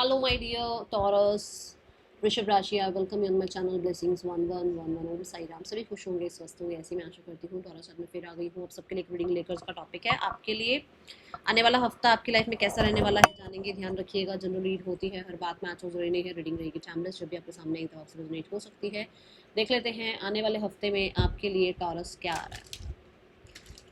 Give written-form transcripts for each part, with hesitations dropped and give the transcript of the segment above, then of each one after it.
Hello, my dear Taurus, वृषभ राशि। I welcome you on my channel blessings 1111। ओम साई राम। सभी खुश होंगे, स्वस्थ होंगे, ऐसी मैं आशा करती हूँ। टॉरस आज मैं फिर आ गई हूँ आप सबके लिए एक रीडिंग लेकर। उसका टॉपिक है आपके लिए आने वाला हफ्ता आपकी लाइफ में कैसा रहने वाला है, जानेंगे। ध्यान रखिएगा, जनरल रीड होती है, हर बात मैच हो जरूरी नहीं है। रीडिंग रहेगी टाइमलेस, जब भी आपके सामने एक तो आपसे रेजोनेट हो सकती है। देख लेते हैं आने वाले हफ्ते में आपके लिए टॉरस क्या आ रहा है।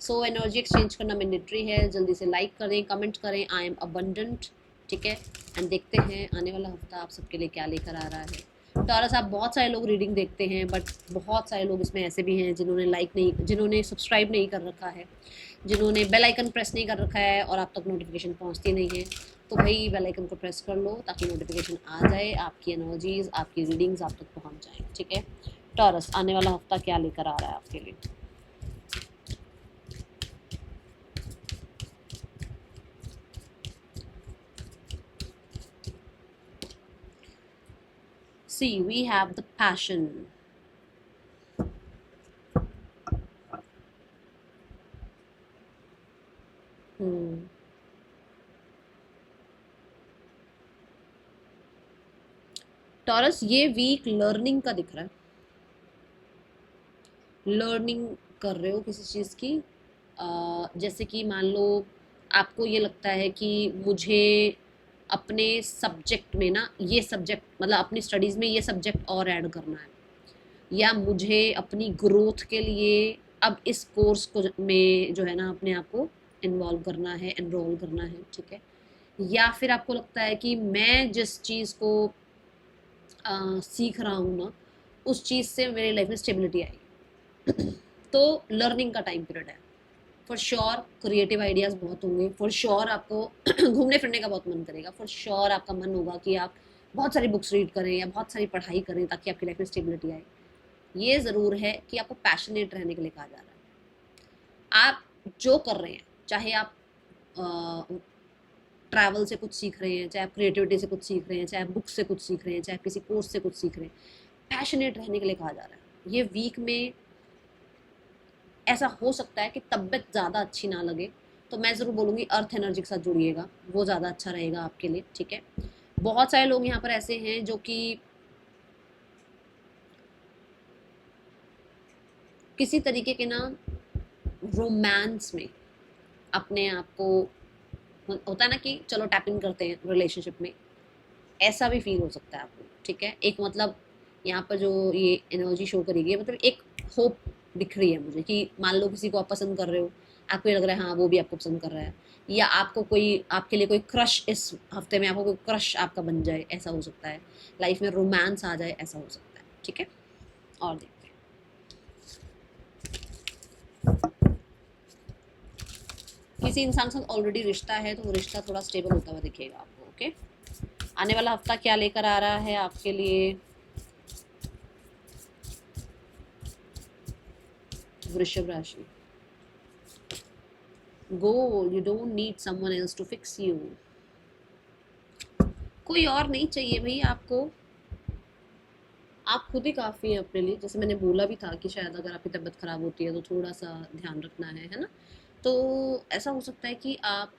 सो एनर्जी एक्सचेंज करना मैंडेटरी है। जल्दी से लाइक करें, कमेंट करें, आई एम अबंडेंट। ठीक है, एंड देखते हैं आने वाला हफ्ता आप सबके लिए क्या लेकर आ रहा है। टॉरस, आप बहुत सारे लोग रीडिंग देखते हैं, बट बहुत सारे लोग इसमें ऐसे भी हैं जिन्होंने लाइक नहीं, जिन्होंने सब्सक्राइब नहीं कर रखा है, जिन्होंने बेल आइकन प्रेस नहीं कर रखा है और आप तक नोटिफिकेशन पहुंचती नहीं है। तो भाई बेल आइकन को प्रेस कर लो ताकि नोटिफिकेशन आ जाए, आपकी एनर्जीज, आपकी रीडिंग्स आप तक पहुंच जाए। ठीक है, टॉरस आने वाला हफ्ता क्या लेकर आ रहा है आपके लिए। See, we have the passion. Hmm. Taurus, ये वीक लर्निंग का दिख रहा है। लर्निंग कर रहे हो किसी चीज़ की। जैसे कि मान लो आपको ये लगता है कि मुझे अपने सब्जेक्ट में ना ये सब्जेक्ट, मतलब अपनी स्टडीज़ में ये सब्जेक्ट और ऐड करना है, या मुझे अपनी ग्रोथ के लिए अब इस कोर्स को में जो है ना अपने आप को इन्वॉल्व करना है, एनरोल करना है। ठीक है, या फिर आपको लगता है कि मैं जिस चीज़ को सीख रहा हूँ ना, उस चीज़ से मेरी लाइफ में स्टेबिलिटी आएगी। तो लर्निंग का टाइम पीरियड है। फॉर श्योर क्रिएटिव आइडियाज़ बहुत होंगे। फॉर श्योर आपको घूमने फिरने का बहुत मन करेगा। फॉर श्योर आपका मन होगा कि आप बहुत सारी बुक्स रीड करें या बहुत सारी पढ़ाई करें ताकि आपकी लाइफ में स्टेबिलिटी आए। ये ज़रूर है कि आपको पैशनेट रहने के लिए कहा जा रहा है। आप जो कर रहे हैं, चाहे आप ट्रैवल से कुछ सीख रहे हैं, चाहे आप क्रिएटिविटी से कुछ सीख रहे हैं, चाहे आप बुक से कुछ सीख रहे हैं, चाहे आप किसी कोर्स से कुछ सीख रहे हैं, पैशनेट रहने के लिए कहा जा रहा है। ये वीक में ऐसा हो सकता है कि तबीयत ज़्यादा अच्छी ना लगे, तो मैं ज़रूर बोलूँगी अर्थ एनर्जी के साथ जुड़िएगा, वो ज़्यादा अच्छा रहेगा आपके लिए। ठीक है, बहुत सारे लोग यहाँ पर ऐसे हैं जो कि किसी तरीके के ना रोमांस में अपने आप को, होता है ना कि चलो टैप इन करते हैं रिलेशनशिप में, ऐसा भी फील हो सकता है आपको। ठीक है, एक मतलब यहाँ पर जो ये एनर्जी शो करेगी, मतलब एक होप दिख रही है मुझे कि मान लो किसी को आप पसंद कर रहे हो, आपको ये लग रहा है हाँ वो भी आपको पसंद कर रहा है, या आपको कोई, आपके लिए कोई क्रश इस हफ्ते में आपको कोई क्रश आपका बन जाए, ऐसा हो सकता है। लाइफ में रोमांस आ जाए, ऐसा हो सकता है। ठीक है, और देखते हैं। किसी इंसान के साथ ऑलरेडी रिश्ता है तो वो रिश्ता थोड़ा स्टेबल होता हुआ दिखेगा आपको। ओके, आने वाला हफ्ता क्या लेकर आ रहा है आपके लिए वृषभ राशि। Goal, you don't need someone else to fix you. कोई और नहीं चाहिए भाई आपको, आप खुद ही काफ़ी हैं अपने लिए। जैसे मैंने बोला भी था कि शायद अगर आपकी तबीयत ख़राब होती है तो थोड़ा सा ध्यान रखना है ना। तो ऐसा हो सकता है कि आप,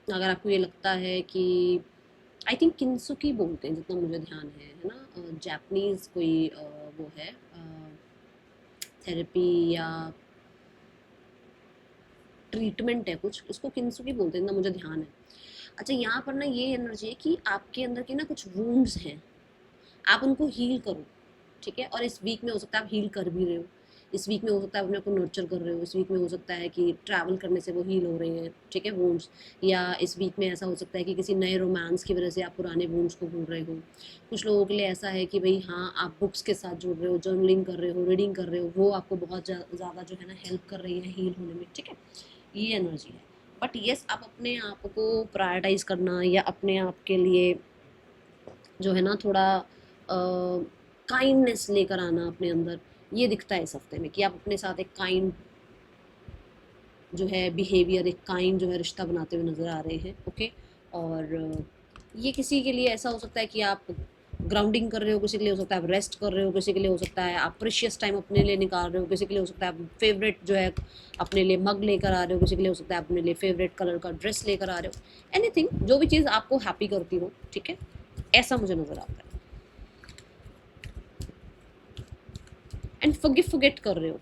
अगर आपको ये लगता है कि, आई थिंक किन्सुकी बोलते हैं जितना मुझे ध्यान है ना, जापानीज़ कोई वो है थेरेपी या ट्रीटमेंट है कुछ, उसको किन्सुकी बोलते हैं जितना मुझे ध्यान है। अच्छा, यहाँ पर ना ये एनर्जी है कि आपके अंदर के ना कुछ वुंड्स हैं, आप उनको हील करो। ठीक है, और इस वीक में हो सकता है आप हील कर भी रहे हो, इस वीक में हो सकता है अपने आप को नर्चर कर रहे हो, इस वीक में हो सकता है कि ट्रैवल करने से वो हील हो रहे हैं। ठीक है, वूंड्स, या इस वीक में ऐसा हो सकता है कि किसी नए रोमांस की वजह से आप पुराने वूंड्स को भूल रहे हो। कुछ लोगों के लिए ऐसा है कि भाई हाँ, आप बुक्स के साथ जुड़ रहे हो, जर्नलिंग कर रहे हो, रीडिंग कर रहे हो, वो आपको बहुत ज़्यादा जो है ना हेल्प कर रही है हील होने में। ठीक है, ये एनर्जी है। बट येस, आप अपने आप को प्रायोरिटाइज करना या अपने आप के लिए जो है ना थोड़ा काइंडनेस लेकर आना अपने अंदर, ये दिखता है इस हफ्ते में कि आप अपने साथ एक काइंड जो है बिहेवियर, एक काइंड जो है रिश्ता बनाते हुए नज़र आ रहे हैं। ओके, और ये किसी के लिए ऐसा हो सकता है कि आप ग्राउंडिंग कर रहे हो, किसी के लिए हो सकता है आप रेस्ट कर रहे हो, किसी के लिए हो सकता है आप प्रीशियस टाइम अपने लिए निकाल रहे हो, किसी के लिए हो सकता है आप फेवरेट जो है अपने लिए मग लेकर आ रहे हो, किसी के लिए हो सकता है अपने लिए फेवरेट कलर का ड्रेस लेकर आ रहे हो, एनीथिंग जो भी चीज़ आपको हैप्पी करती हो, ठीक है, ऐसा मुझे नज़र आता है। एंड फॉरगिव फॉरगेट कर रहे हो,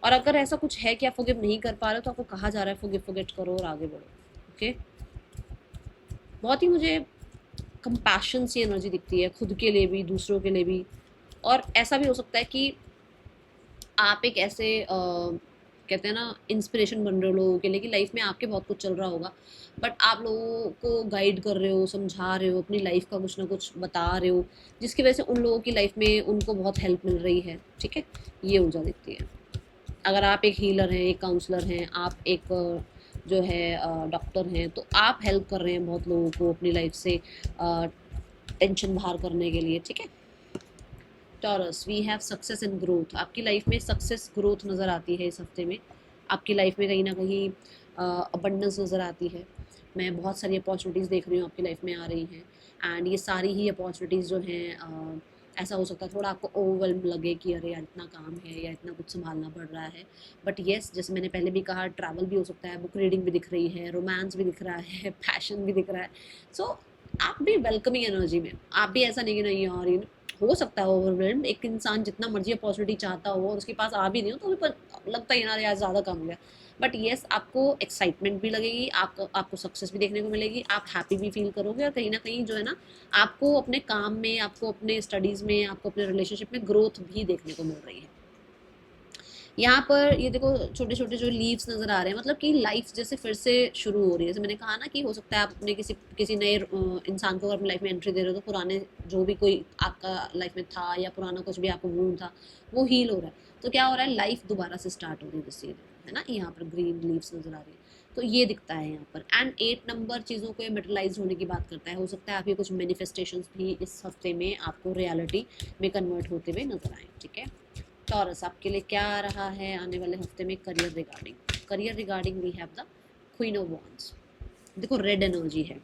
और अगर ऐसा कुछ है कि आप फॉरगिव नहीं कर पा रहे हो तो आपको कहा जा रहा है फॉरगिव फॉरगेट करो और आगे बढ़ो। ओके, बहुत ही मुझे कंपैशन सी एनर्जी दिखती है, खुद के लिए भी दूसरों के लिए भी। और ऐसा भी हो सकता है कि आप एक ऐसे कहते हैं ना इंस्पिरेशन बन रहे हो लोगों के लिए कि लाइफ में आपके बहुत कुछ चल रहा होगा, बट आप लोगों को गाइड कर रहे हो, समझा रहे हो, अपनी लाइफ का कुछ ना कुछ बता रहे हो, जिसकी वजह से उन लोगों की लाइफ में उनको बहुत हेल्प मिल रही है, ठीक है, ये ऊर्जा दिखती है। अगर आप एक हीलर हैं, एक काउंसलर हैं, आप एक जो है डॉक्टर हैं, तो आप हेल्प कर रहे हैं बहुत लोगों को अपनी लाइफ से टेंशन बाहर करने के लिए, ठीक है। Taurus, we have success and growth. आपकी लाइफ में सक्सेस ग्रोथ नज़र आती है इस हफ्ते में। आपकी लाइफ में कहीं ना कहीं अबंडेंस नज़र आती है। मैं बहुत सारी अपॉर्चुनिटीज़ देख रही हूँ आपकी लाइफ में आ रही हैं, एंड ये सारी ही अपॉर्चुनिटीज़ जो हैं ऐसा हो सकता है थोड़ा आपको ओवरवेल्म लगे कि अरे यार इतना काम है या इतना कुछ संभालना पड़ रहा है, बट येस जैसे मैंने पहले भी कहा, ट्रैवल भी हो सकता है, बुक रीडिंग भी दिख रही है, रोमांस भी दिख रहा है, पैशन भी दिख रहा है। सो आप भी वेलकमिंग एनर्जी में, आप भी ऐसा नहीं कि नहीं यार ये हो सकता है ओवरवेल्म, एक इंसान जितना मर्जी अपॉर्चुनिटी चाहता हो और उसके पास आ भी नहीं हो तो भी लगता है यार ज़्यादा काम हो गया, बट येस आपको एक्साइटमेंट भी लगेगी, आपको सक्सेस भी देखने को मिलेगी, आप हैप्पी भी फील करोगे, और कहीं ना कहीं जो है ना आपको अपने काम में, आपको अपने स्टडीज़ में, आपको अपने रिलेशनशिप में ग्रोथ भी देखने को मिल रही है। यहाँ पर ये देखो छोटे छोटे जो लीव्स नज़र आ रहे हैं, मतलब कि लाइफ जैसे फिर से शुरू हो रही है। जैसे मैंने कहा ना कि हो सकता है आप अपने किसी किसी नए इंसान को अगर अपनी लाइफ में एंट्री दे रहे हो तो पुराने जो भी कोई आपका लाइफ में था या पुराना कुछ भी आपको वूंड था वो हील हो रहा है। तो क्या हो रहा है, लाइफ दोबारा से स्टार्ट हो रही है जिससे, है ना, यहाँ पर ग्रीन लीव्स नज़र आ रही है, तो ये दिखता है यहाँ पर। एंड 8 नंबर चीज़ों के मेटरलाइज होने की बात करता है। हो सकता है आपके कुछ मैनिफेस्टेशंस भी इस हफ्ते में आपको रियलिटी में कन्वर्ट होते हुए नजर आए, ठीक है। टॉरस, आपके लिए क्या आ रहा है आने वाले हफ्ते में career regarding? Career regarding we have the queen of wands. देखो रेड एनर्जी है,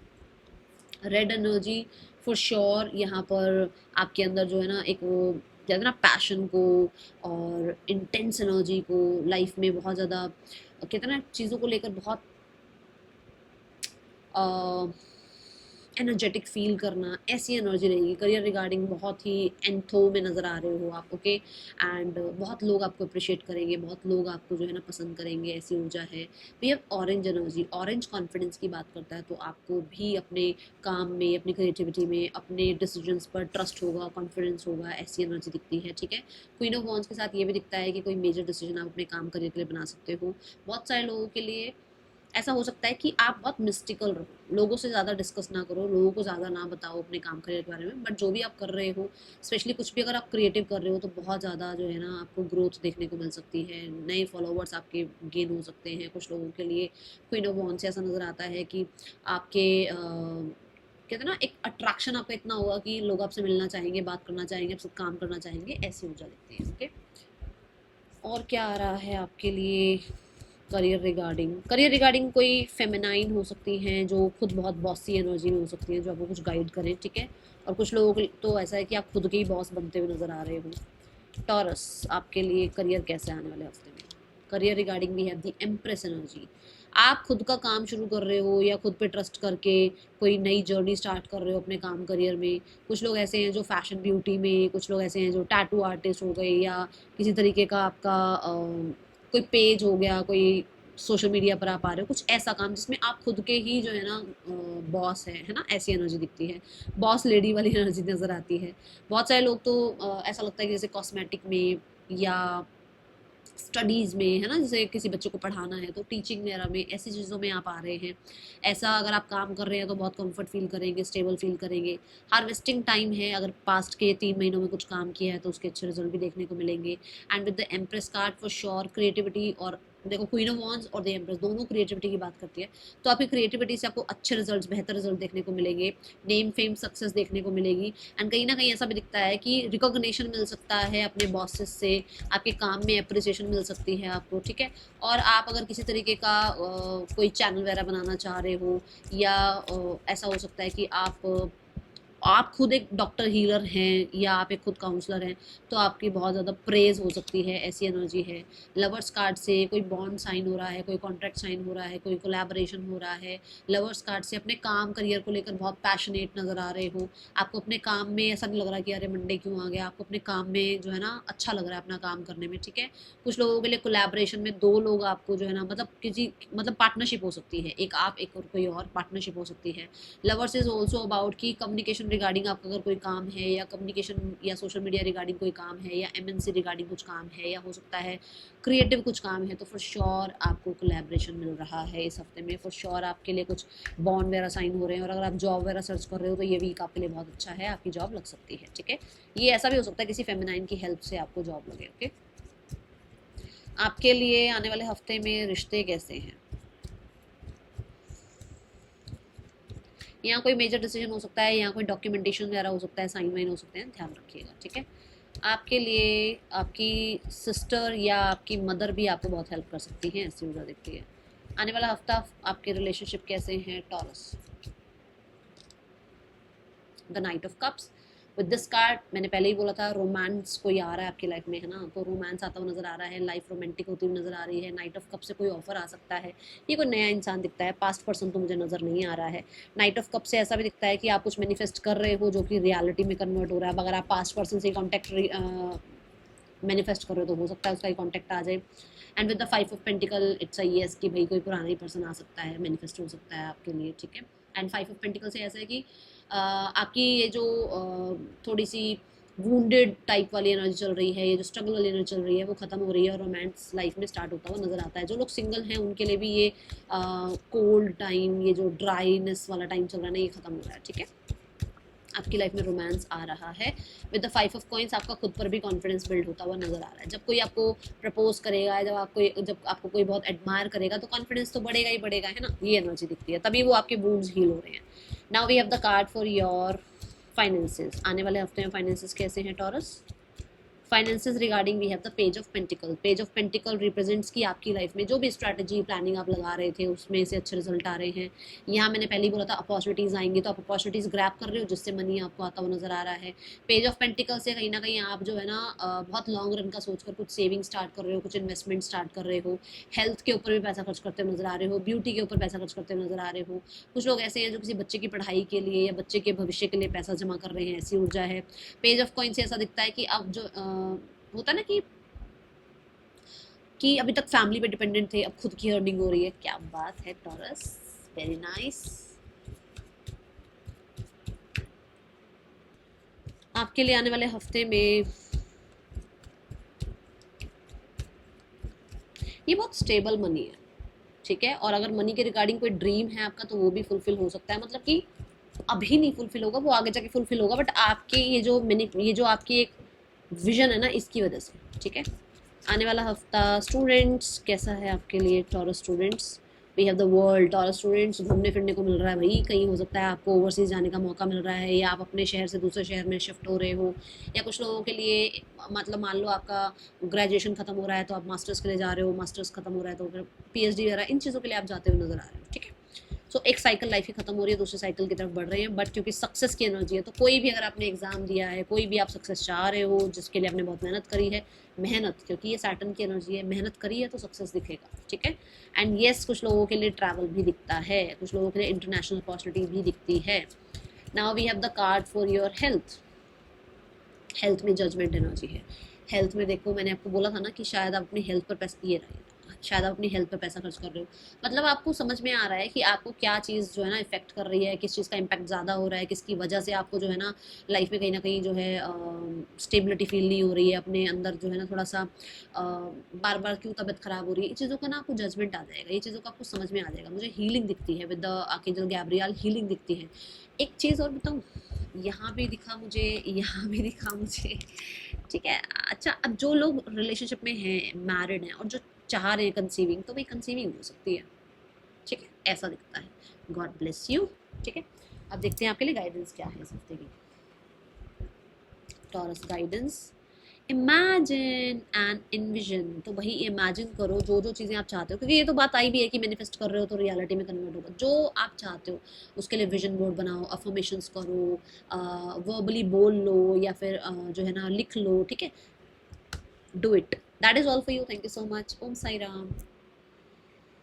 रेड एनर्जी फॉर श्योर यहाँ पर आपके अंदर जो है ना एक वो कहते हैं ना पैशन को और इंटेंस एनर्जी को, लाइफ में बहुत ज़्यादा कहते हैं ना चीज़ों को लेकर बहुत एनर्जेटिक फील करना, ऐसी एनर्जी रहेगी। करियर रिगार्डिंग बहुत ही एंथो में नज़र आ रहे हो आप, ओके, एंड बहुत लोग आपको अप्रिशिएट करेंगे, बहुत लोग आपको जो है ना पसंद करेंगे, ऐसी ऊर्जा है। We have orange energy, orange confidence की बात करता है, तो आपको भी अपने काम में, अपनी क्रिएटिविटी में, अपने डिसीजंस पर ट्रस्ट होगा, कॉन्फिडेंस होगा, ऐसी एनर्जी दिखती है, ठीक है। क्वीन ऑफ वॉन्ड्स के साथ ये भी दिखता है कि कोई मेजर डिसीजन आप अपने काम करियर के लिए बना सकते हो। बहुत सारे लोगों के लिए ऐसा हो सकता है कि आप बहुत मिस्टिकल रहो, लोगों से ज़्यादा डिस्कस ना करो, लोगों को ज़्यादा ना बताओ अपने काम करियर के बारे में, बट जो भी आप कर रहे हो, स्पेशली कुछ भी अगर आप क्रिएटिव कर रहे हो तो बहुत ज़्यादा जो है ना आपको ग्रोथ देखने को मिल सकती है, नए फॉलोवर्स आपके गेन हो सकते हैं। कुछ लोगों के लिए क्वीन ऑफ वॉन्ड्स से ऐसा नज़र आता है कि आपके कहते हैं ना एक अट्रैक्शन आपका इतना होगा कि लोग आपसे मिलना चाहेंगे, बात करना चाहेंगे, आपसे काम करना चाहेंगे, ऐसी ऊर्जा दिखती है, ओके। और क्या आ रहा है आपके लिए करियर रिगार्डिंग? करियर रिगार्डिंग कोई फेमिनाइन हो सकती हैं जो खुद बहुत बॉसी एनर्जी में हो सकती हैं, जो आपको कुछ गाइड करें, ठीक है। और कुछ लोगों के तो ऐसा है कि आप खुद के ही बॉस बनते हुए नज़र आ रहे हो। टॉरस, आपके लिए करियर कैसे आने वाले हफ्ते में? Career regarding we have the empress energy. आप खुद का काम शुरू कर रहे हो या खुद पे ट्रस्ट करके कोई नई जर्नी स्टार्ट कर रहे हो अपने काम करियर में। कुछ लोग ऐसे हैं जो फैशन ब्यूटी में, कुछ लोग ऐसे हैं जो टैटू आर्टिस्ट हो गए, या किसी तरीके का आपका कोई पेज हो गया, कोई सोशल मीडिया पर आप आ रहे हो, कुछ ऐसा काम जिसमें आप खुद के ही जो है ना बॉस है ना, ऐसी एनर्जी दिखती है। बॉस लेडी वाली एनर्जी नज़र आती है। बहुत सारे लोग तो ऐसा लगता है कि जैसे कॉस्मेटिक में या स्टडीज़ में, है ना, जैसे किसी बच्चे को पढ़ाना है तो टीचिंग वगैरह में, ऐसी चीज़ों में आप आ रहे हैं। ऐसा अगर आप काम कर रहे हैं तो बहुत कंफर्ट फील करेंगे, स्टेबल फील करेंगे। हार्वेस्टिंग टाइम है, अगर पास्ट के 3 महीनों में कुछ काम किया है तो उसके अच्छे रिजल्ट भी देखने को मिलेंगे। And with the empress card for sure creativity, और देखो क्वीन ऑफ वॉन्ड्स और द एम्प्रेस दोनों क्रिएटिविटी की बात करती है, तो आपकी क्रिएटिविटी से आपको अच्छे रिजल्ट, बेहतर रिजल्ट देखने को मिलेंगे, नेम फेम सक्सेस देखने को मिलेगी। एंड कहीं ना कहीं ऐसा भी दिखता है कि रिकॉग्निशन मिल सकता है अपने बॉसेस से, आपके काम में अप्रिसिएशन मिल सकती है आपको, ठीक है। और आप अगर किसी तरीके का कोई चैनल वगैरह बनाना चाह रहे हो, या ऐसा हो सकता है कि आप आप खुद एक डॉक्टर हीलर हैं या आप एक खुद काउंसलर हैं तो आपकी बहुत ज़्यादा प्रेज हो सकती है, ऐसी एनर्जी है। लवर्स कार्ड से कोई बॉन्ड साइन हो रहा है, कोई कॉन्ट्रैक्ट साइन हो रहा है, कोई कोलैबोरेशन हो रहा है। लवर्स कार्ड से अपने काम करियर को लेकर बहुत पैशनेट नज़र आ रहे हो, आपको अपने काम में ऐसा नहीं लग रहा कि अरे मंडे क्यों आ गया, आपको अपने काम में जो है ना अच्छा लग रहा है अपना काम करने में, ठीक है। कुछ लोगों के लिए कोलैबोरेशन में दो लोग आपको जो है ना मतलब किसी मतलब पार्टनरशिप हो सकती है, एक आप एक और कोई और पार्टनरशिप हो सकती है। लवर्स इज ऑल्सो अबाउट की कम्युनिकेशन रिगार्डिंग आपका अगर कोई काम है, या कम्युनिकेशन या सोशल मीडिया रिगार्डिंग कोई काम है, या एमएनसी रिगार्डिंग कुछ काम है, या हो सकता है क्रिएटिव कुछ काम है, तो फॉर श्योर आपको कोलैबोरेशन मिल रहा है इस हफ्ते में। फॉर श्योर आपके लिए कुछ बॉन्ड वगैरह साइन हो रहे हैं, और अगर आप जॉब वगैरह सर्च कर रहे हो तो ये वीक आपके लिए बहुत अच्छा है, आपकी जॉब लग सकती है, ठीक है। ये ऐसा भी हो सकता है किसी फेमिनाइन की हेल्प से आपको जॉब लगे, ओके। आपके लिए आने वाले हफ्ते में रिश्ते कैसे हैं? यहाँ कोई मेजर डिसीजन हो सकता है, यहाँ कोई डॉक्यूमेंटेशन वगैरह हो सकता है, साइन वाइन हो सकते हैं, ध्यान रखिएगा, ठीक है। आपके लिए आपकी सिस्टर या आपकी मदर भी आपको बहुत हेल्प कर सकती हैं, ऐसी ऊर्जा दिखती है। आने वाला हफ्ता आपके रिलेशनशिप कैसे हैं taurus? The night of cups with this card, मैंने पहले ही बोला था रोमांस कोई आ रहा है आपकी लाइफ में, है ना, तो रोमांस आता हुआ नजर आ रहा है, लाइफ रोमांटिक होती हुई नजर आ रही है। नाइट ऑफ कप से कोई ऑफर आ सकता है, ये कोई नया इंसान दिखता है, पास्ट पर्सन तो मुझे नजर नहीं आ रहा है। नाइट ऑफ कप से ऐसा भी दिखता है कि आप कुछ मैनिफेस्ट कर रहे हो जो कि रियलिटी में कन्वर्ट हो रहा है। अगर आप पास्ट पर्सन से कॉन्टेक्ट मैनिफेस्ट कर रहे हो तो हो सकता है उसका ही कॉन्टेक्ट आ जाए। And with the 5 of pentacle it's a yes कि भाई कोई पुराना ही पर्सन आ सकता है, मैनिफेस्ट हो सकता है आपके लिए, ठीक है। एंड 5 ऑफ पेंटिकल से ऐसा है कि आपकी ये जो थोड़ी सी वूंडेड टाइप वाली एनर्जी चल रही है, ये जो स्ट्रगल वाली एनर्जी चल रही है वो खत्म हो रही है, और रोमांस लाइफ में स्टार्ट होता हुआ नजर आता है। जो लोग सिंगल हैं उनके लिए भी ये कोल्ड टाइम, ये जो ड्राइनेस वाला टाइम चल रहा है ना, ये खत्म हो रहा है, ठीक है। आपकी लाइफ में रोमांस आ रहा है। विद द 5 ऑफ कॉइंस आपका खुद पर भी कॉन्फिडेंस बिल्ड होता हुआ नजर आ रहा है। जब कोई आपको प्रपोज करेगा, जब आपको कोई बहुत एडमायर करेगा तो कॉन्फिडेंस तो बढ़ेगा ही बढ़ेगा, है ना, ये एनर्जी दिखती है, तभी वो आपके वुंड्स हील हो रहे हैं। Now we have the card for your finances. आने वाले हफ्ते में फाइनेंसेस कैसे हैं Taurus? Finances regarding we have the page of pentacle. Page of pentacle represents की आपकी लाइफ में जो भी स्ट्रैटेजी प्लानिंग आप लगा रहे थे उसमें से अच्छे रिजल्ट आ रहे हैं। यहाँ मैंने पहले ही बोला था अपॉर्चुनिटीज आएंगी, तो आप अपॉर्चुनिटीज ग्रैब कर रहे हो जिससे मनी आपको आता हुआ नजर आ रहा है। पेज ऑफ पेंटिकल से कहीं ना कहीं आप जो है ना बहुत लॉन्ग रन का सोचकर कुछ सेविंग स्टार्ट कर रहे हो, कुछ इन्वेस्टमेंट स्टार्ट कर रहे हो, हेल्थ के ऊपर भी पैसा खर्च करते हुए नजर आ रहे हो, ब्यूटी के ऊपर पैसा खर्च करते हुए नजर आ रहे हो। कुछ लोग ऐसे हैं जो किसी बच्चे की पढ़ाई के लिए या बच्चे के भविष्य के लिए पैसा जमा कर रहे हैं, ऐसी ऊर्जा है। पेज ऑफ कॉइन से ऐसा दिखता है कि अब जो होता है ना कि अभी तक फैमिली पे डिपेंडेंट थे, अब खुद की अर्निंग हो रही है। क्या बात है टॉरस, वेरी नाइस। आपके लिए आने वाले हफ्ते में ये बहुत स्टेबल मनी है, ठीक है। और अगर मनी के रिगार्डिंग कोई ड्रीम है आपका तो वो भी फुलफिल हो सकता है, मतलब कि अभी नहीं फुलफिल होगा, वो आगे जाके फुलफिल होगा, बट आपके ये जो आपकी एक विजन है ना, इसकी वजह से, ठीक है। आने वाला हफ्ता स्टूडेंट्स कैसा है आपके लिए Taurus students? We have the world. Taurus students घूमने फिरने को मिल रहा है भाई, कहीं हो सकता है आपको ओवरसीज जाने का मौका मिल रहा है, या आप अपने शहर से दूसरे शहर में शिफ्ट हो रहे हो, या कुछ लोगों के लिए मतलब मान लो आपका ग्रेजुएशन खत्म हो रहा है तो आप मास्टर्स के लिए जा रहे हो, मास्टर्स खत्म हो रहा है तो फिर पीएचडी वगैरह इन चीज़ों के लिए आप जाते हुए नजर आ रहे हो, ठीक है। सो एक साइकिल लाइफ की खत्म हो रही है, दूसरी साइकिल की तरफ बढ़ रहे हैं, बट क्योंकि सक्सेस की एनर्जी है तो कोई भी अगर आपने एग्जाम दिया है, कोई भी आप सक्सेस चाह रहे हो जिसके लिए आपने बहुत मेहनत करी है, मेहनत क्योंकि ये सैटर्न की एनर्जी है, मेहनत करी है तो सक्सेस दिखेगा, ठीक है। एंड येस कुछ लोगों के लिए ट्रैवल भी दिखता है, कुछ लोगों के लिए इंटरनेशनल अपॉर्चुनिटी भी दिखती है। Now we have the card for your health. Health में जजमेंट एनर्जी है। हेल्थ में देखो, मैंने आपको बोला था ना कि शायद आप अपनी हेल्थ पर पैसा ये रहे, शायद आप अपनी हेल्थ पर पैसा खर्च कर रहे हो, मतलब आपको समझ में आ रहा है कि आपको क्या चीज़ जो है ना इफेक्ट कर रही है, किस चीज़ का इम्पैक्ट ज़्यादा हो रहा है, किसकी वजह से आपको जो है ना लाइफ में कहीं ना कहीं जो है स्टेबिलिटी फील नहीं हो रही है, अपने अंदर जो है ना थोड़ा सा बार बार क्यों तबीयत खराब हो रही है, इन चीज़ों का ना आपको जजमेंट आ जाएगा, ये चीज़ों का आपको समझ में आ जाएगा। मुझे हीलिंग दिखती है with the archangel Gabriel, healing दिखती है। एक चीज़ और बताऊँ, यहाँ भी दिखा मुझे, यहाँ भी दिखा मुझे, ठीक है। अच्छा, अब जो लोग रिलेशनशिप में हैं, मैरिड हैं और जो चाह रहे हैं कंसीविंग, तो भाई कंसीविंग हो सकती है, ठीक है, ऐसा दिखता है। गॉड ब्लेस यू, ठीक है। अब देखते हैं आपके लिए गाइडेंस क्या है इस हफ्ते की। Taurus guidance, imagine and invasion, तो वही इमेजिन करो जो जो चीज़ें आप चाहते हो, क्योंकि ये तो बात आई भी है कि मैनिफेस्ट कर रहे हो तो रियलिटी में कन्वर्ट होगा। जो आप चाहते हो उसके लिए विजन बोर्ड बनाओ, अफर्मेशंस करो, वर्बली बोल लो, या फिर जो है ना लिख लो, ठीक है। Do it, that is all for you. Thank you so much. Om Sai Ram.